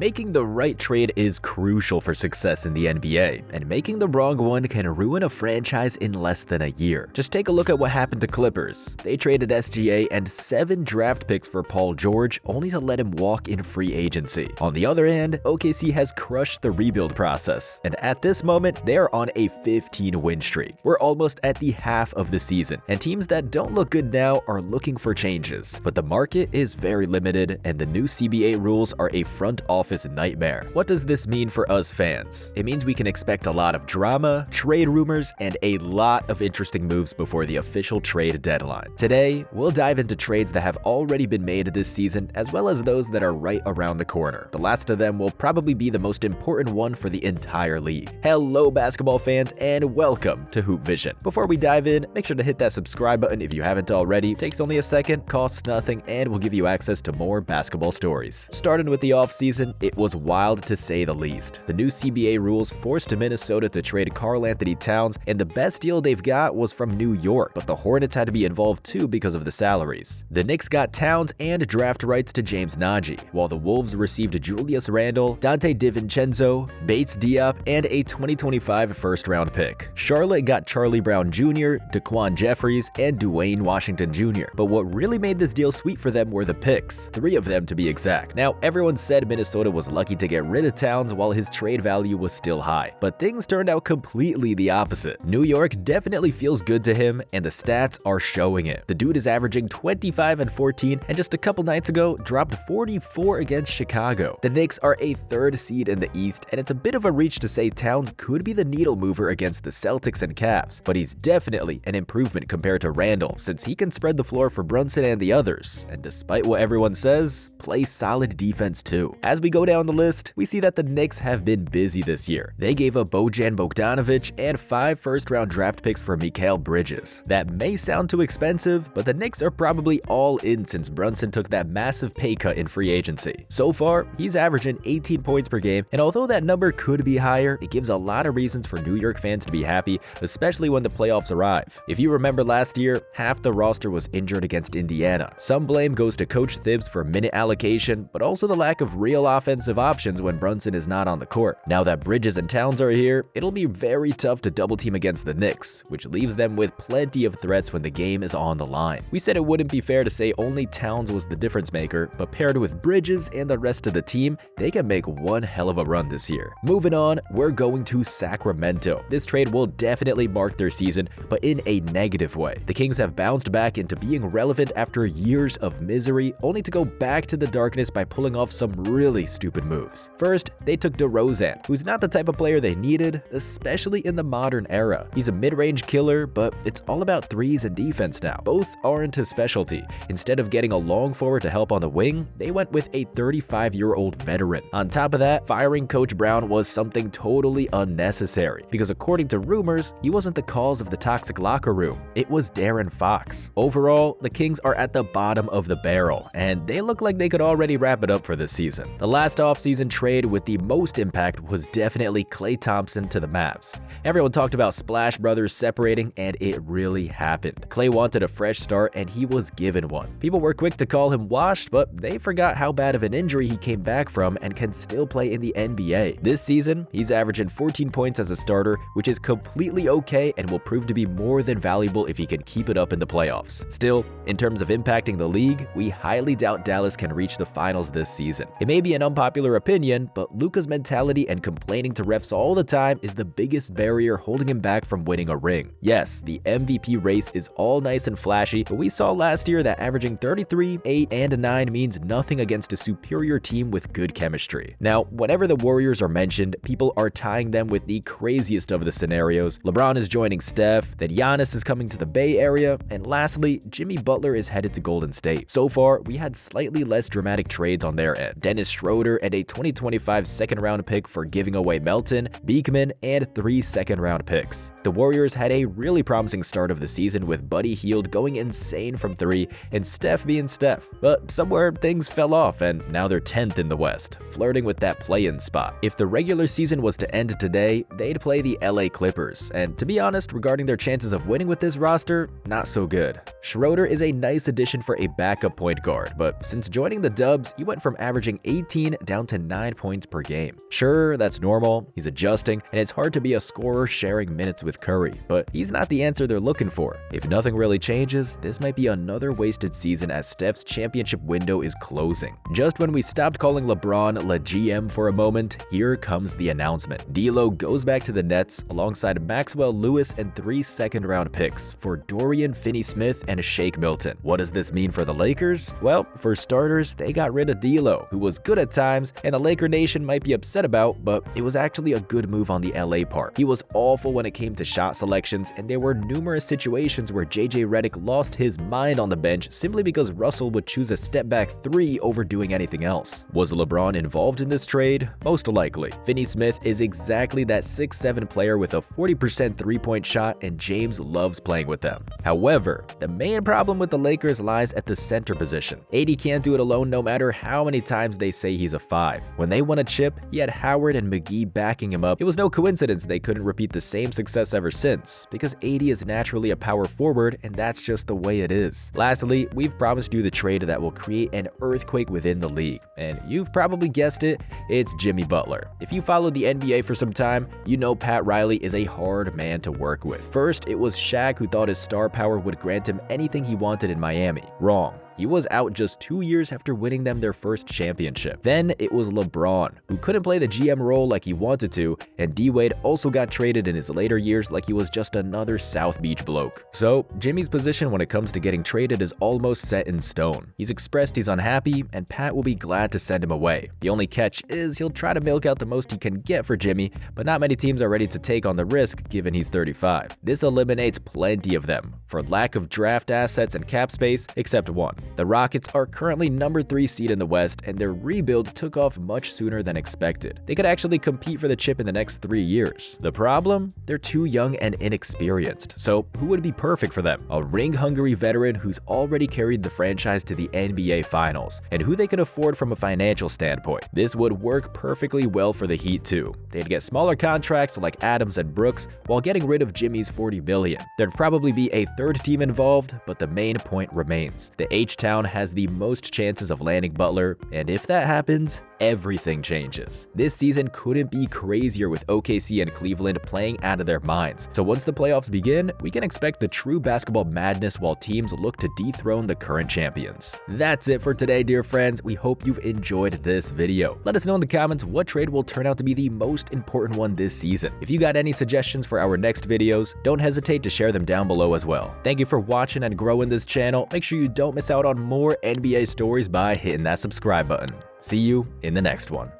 Making the right trade is crucial for success in the NBA, and making the wrong one can ruin a franchise in less than a year. Just take a look at what happened to Clippers. They traded SGA and 7 draft picks for Paul George, only to let him walk in free agency. On the other hand, OKC has crushed the rebuild process, and at this moment, they are on a 15-win streak. We're almost at the half of the season, and teams that don't look good now are looking for changes. But the market is very limited, and the new CBA rules are a front office nightmare. What does this mean for us fans? It means we can expect a lot of drama, trade rumors, and a lot of interesting moves before the official trade deadline. Today, we'll dive into trades that have already been made this season, as well as those that are right around the corner. The last of them will probably be the most important one for the entire league. Hello, basketball fans, and welcome to Hoop Vision. Before we dive in, make sure to hit that subscribe button if you haven't already. It takes only a second, costs nothing, and will give you access to more basketball stories. Starting with the offseason, it was wild to say the least. The new CBA rules forced Minnesota to trade Karl-Anthony Towns, and the best deal they've got was from New York, but the Hornets had to be involved too because of the salaries. The Knicks got Towns and draft rights to James Nagy, while the Wolves received Julius Randle, Dante DiVincenzo, Bates Diop, and a 2025 first-round pick. Charlotte got Charlie Brown Jr., Daquan Jeffries, and Dwayne Washington Jr., but what really made this deal sweet for them were the picks, 3 of them to be exact. Now, everyone said Minnesota was lucky to get rid of Towns while his trade value was still high, but things turned out completely the opposite. New York definitely feels good to him, and the stats are showing it. The dude is averaging 25 and 14, and just a couple nights ago dropped 44 against Chicago. The Knicks are a 3rd seed in the East, and it's a bit of a reach to say Towns could be the needle mover against the Celtics and Cavs, but he's definitely an improvement compared to Randle, since he can spread the floor for Brunson and the others, and despite what everyone says, play solid defense too. As we go down the list, we see that the Knicks have been busy this year. They gave up Bojan Bogdanovic and 5 first-round draft picks for Mikal Bridges. That may sound too expensive, but the Knicks are probably all in since Brunson took that massive pay cut in free agency. So far, he's averaging 18 points per game, and although that number could be higher, it gives a lot of reasons for New York fans to be happy, especially when the playoffs arrive. If you remember last year, half the roster was injured against Indiana. Some blame goes to Coach Thibs for minute allocation, but also the lack of real offensive options when Brunson is not on the court. Now that Bridges and Towns are here, it'll be very tough to double team against the Knicks, which leaves them with plenty of threats when the game is on the line. We said it wouldn't be fair to say only Towns was the difference maker, but paired with Bridges and the rest of the team, they can make one hell of a run this year. Moving on, we're going to Sacramento. This trade will definitely mark their season, but in a negative way. The Kings have bounced back into being relevant after years of misery, only to go back to the darkness by pulling off some really stupid moves. First, they took DeRozan, who's not the type of player they needed, especially in the modern era. He's a mid-range killer, but it's all about threes and defense now. Both aren't his specialty. Instead of getting a long forward to help on the wing, they went with a 35-year-old veteran. On top of that, firing Coach Brown was something totally unnecessary, because according to rumors, he wasn't the cause of the toxic locker room. It was De'Aaron Fox. Overall, the Kings are at the bottom of the barrel, and they look like they could already wrap it up for this season. The last offseason trade with the most impact was definitely Klay Thompson to the Mavs. Everyone talked about Splash Brothers separating, and it really happened. Klay wanted a fresh start, and he was given one. People were quick to call him washed, but they forgot how bad of an injury he came back from and can still play in the NBA. This season, he's averaging 14 points as a starter, which is completely okay and will prove to be more than valuable if he can keep it up in the playoffs. Still, in terms of impacting the league, we highly doubt Dallas can reach the finals this season. It may be an unpopular opinion, but Luka's mentality and complaining to refs all the time is the biggest barrier holding him back from winning a ring. Yes, the MVP race is all nice and flashy, but we saw last year that averaging 33, 8, and 9 means nothing against a superior team with good chemistry. Now, whenever the Warriors are mentioned, people are tying them with the craziest of the scenarios. LeBron is joining Steph, then Giannis is coming to the Bay Area, and lastly, Jimmy Butler is headed to Golden State. So far, we had slightly less dramatic trades on their end. Dennis Schroeder and a 2025 second-round pick for giving away Melton, Beekman, and 3 second-round picks. The Warriors had a really promising start of the season with Buddy Hield going insane from 3 and Steph being Steph, but somewhere things fell off and now they're 10th in the West, flirting with that play-in spot. If the regular season was to end today, they'd play the LA Clippers, and to be honest, regarding their chances of winning with this roster, not so good. Schroeder is a nice addition for a backup point guard, but since joining the Dubs, he went from averaging 18 15 down to 9 points per game. Sure, that's normal, he's adjusting, and it's hard to be a scorer sharing minutes with Curry, but he's not the answer they're looking for. If nothing really changes, this might be another wasted season as Steph's championship window is closing. Just when we stopped calling LeBron La GM for a moment, here comes the announcement. D'Lo goes back to the Nets alongside Maxwell Lewis and 3 second-round picks for Dorian Finney-Smith and Shake Milton. What does this mean for the Lakers? Well, for starters, they got rid of D'Lo, who was good at times and the Laker Nation might be upset about, but it was actually a good move on the LA part. He was awful when it came to shot selections, and there were numerous situations where JJ Redick lost his mind on the bench simply because Russell would choose a step-back 3 over doing anything else. Was LeBron involved in this trade? Most likely. Finney-Smith is exactly that 6'7" player with a 40% three-point shot, and James loves playing with them. However, the main problem with the Lakers lies at the center position. AD can't do it alone no matter how many times they say he's a 5. When they won a chip, he had Howard and McGee backing him up. It was no coincidence they couldn't repeat the same success ever since, because AD is naturally a power forward, and that's just the way it is. Lastly, we've promised you the trade that will create an earthquake within the league, and you've probably guessed it, it's Jimmy Butler. If you followed the NBA for some time, you know Pat Riley is a hard man to work with. First, it was Shaq who thought his star power would grant him anything he wanted in Miami. Wrong. He was out just 2 years after winning them their first championship. Then it was LeBron, who couldn't play the GM role like he wanted to, and D-Wade also got traded in his later years like he was just another South Beach bloke. So Jimmy's position when it comes to getting traded is almost set in stone. He's expressed he's unhappy, and Pat will be glad to send him away. The only catch is he'll try to milk out the most he can get for Jimmy, but not many teams are ready to take on the risk given he's 35. This eliminates plenty of them, for lack of draft assets and cap space, except one. The Rockets are currently number 3 seed in the West, and their rebuild took off much sooner than expected. They could actually compete for the chip in the next 3 years. The problem? They're too young and inexperienced. So who would be perfect for them? A ring-hungry veteran who's already carried the franchise to the NBA Finals, and who they can afford from a financial standpoint. This would work perfectly well for the Heat too. They'd get smaller contracts like Adams and Brooks while getting rid of Jimmy's $40 billion. There'd probably be a third team involved, but the main point remains. The H-Town has the most chances of landing Butler, and if that happens, everything changes. This season couldn't be crazier with OKC and Cleveland playing out of their minds. So once the playoffs begin, we can expect the true basketball madness while teams look to dethrone the current champions. That's it for today, dear friends. We hope you've enjoyed this video. Let us know in the comments what trade will turn out to be the most important one this season. If you got any suggestions for our next videos, don't hesitate to share them down below as well. Thank you for watching and growing this channel. Make sure you don't miss out on more NBA stories by hitting that subscribe button. See you in the next one.